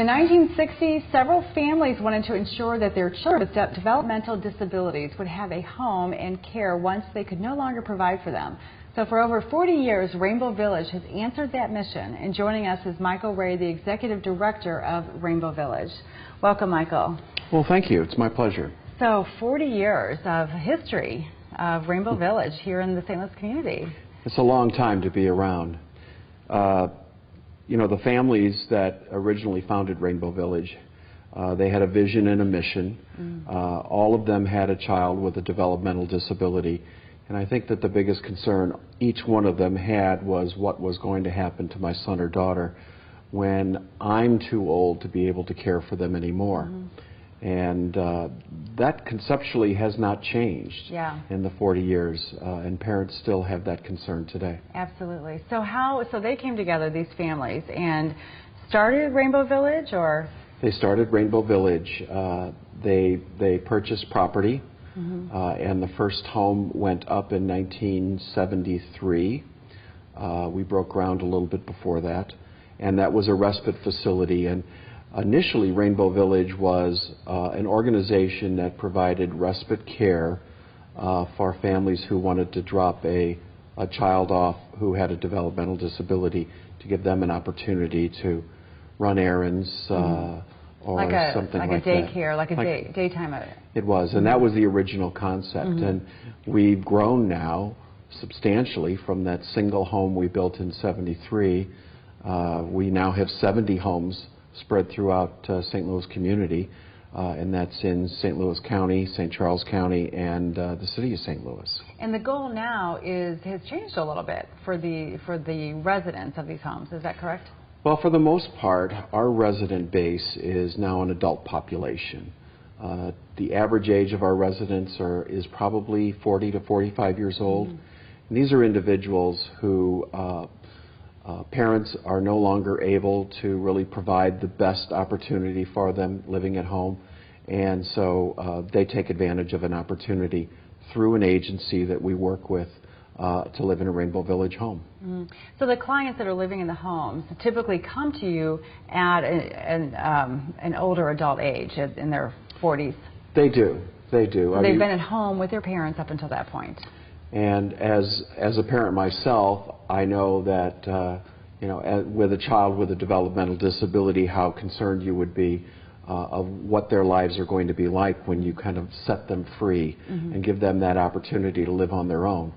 the 1960s, several families wanted to ensure that their children with developmental disabilities would have a home and care once they could no longer provide for them. So for over 40 years, Rainbow Village has answered that mission. And joining us is Michael Ray, the Executive Director of Rainbow Village. Welcome, Michael. Well, thank you. It's my pleasure. So 40 years of history of Rainbow Village here in the St. Louis community. It's a long time to be around. You know, the families that originally founded Rainbow Village, they had a vision and a mission. All of them had a child with a developmental disability. And I think that the biggest concern each one of them had was what was going to happen to my son or daughter when I'm too old to be able to care for them anymore. And that conceptually has not changed in the 40 years, and parents still have that concern today. Absolutely. So so they came together, these families, and started Rainbow Village, or? They started Rainbow Village. They purchased property, and the first home went up in 1973. We broke ground a little bit before that, and that was a respite facility. And initially, Rainbow Village was an organization that provided respite care for families who wanted to drop a child off who had a developmental disability, to give them an opportunity to run errands or something like that. Like a daycare, like a daytime. It was, and that was the original concept. And we've grown now substantially from that single home we built in '73. We now have 70 homes spread throughout St. Louis community, and that's in St. Louis County, St. Charles County, and the city of St. Louis. And the goal now has changed a little bit for the residents of these homes. Is that correct? Well, for the most part, our resident base is now an adult population. The average age of our residents is probably 40 to 45 years old. And these are individuals who parents are no longer able to really provide the best opportunity for them living at home, and so they take advantage of an opportunity through an agency that we work with to live in a Rainbow Village home. So the clients that are living in the homes typically come to you at an older adult age, in their 40s. They do. They do. So they've been at home with their parents up until that point. And as a parent myself, I know that you know, with a child with a developmental disability, how concerned you would be of what their lives are going to be like when you kind of set them free and give them that opportunity to live on their own.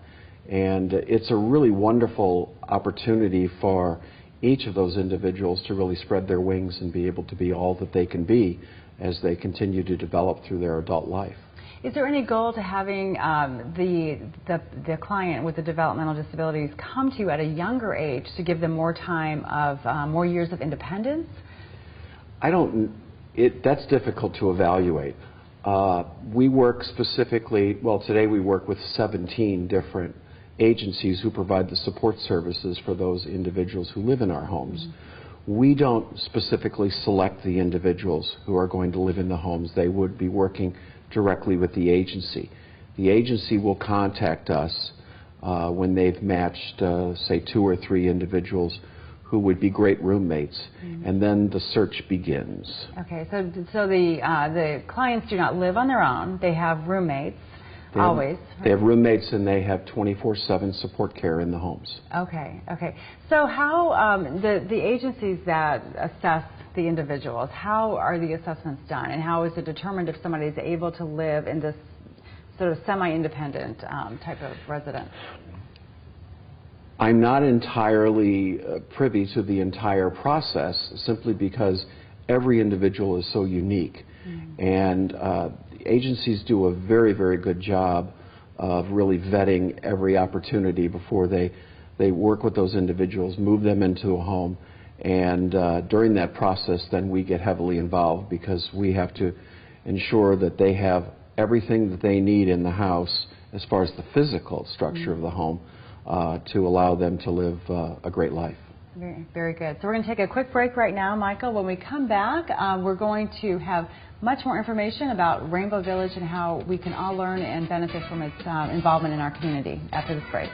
And it's a really wonderful opportunity for each of those individuals to really spread their wings and be able to be all that they can be as they continue to develop through their adult life. Is there any goal to having the client with the developmental disabilities come to you at a younger age to give them more time of more years of independence? That's difficult to evaluate. We work specifically, well, today we work with 17 different agencies who provide the support services for those individuals who live in our homes. We don't specifically select the individuals who are going to live in the homes. They would be working directly with the agency. The agency will contact us when they've matched, say, 2 or 3 individuals who would be great roommates, and then the search begins. Okay, so the clients do not live on their own. They have roommates. Always. They have roommates, and they have 24/7 support care in the homes. Okay, okay. So how, the agencies that assess the individuals, how are the assessments done, and how is it determined if somebody is able to live in this sort of semi-independent type of residence? I'm not entirely privy to the entire process, simply because every individual is so unique. And agencies do a very, very good job of really vetting every opportunity before they work with those individuals, move them into a home, and during that process then we get heavily involved, because we have to ensure that they have everything that they need in the house as far as the physical structure of the home to allow them to live a great life. Very, very good. So we're going to take a quick break right now, Michael. When we come back, we're going to have much more information about Rainbow Village and how we can all learn and benefit from its involvement in our community after this break.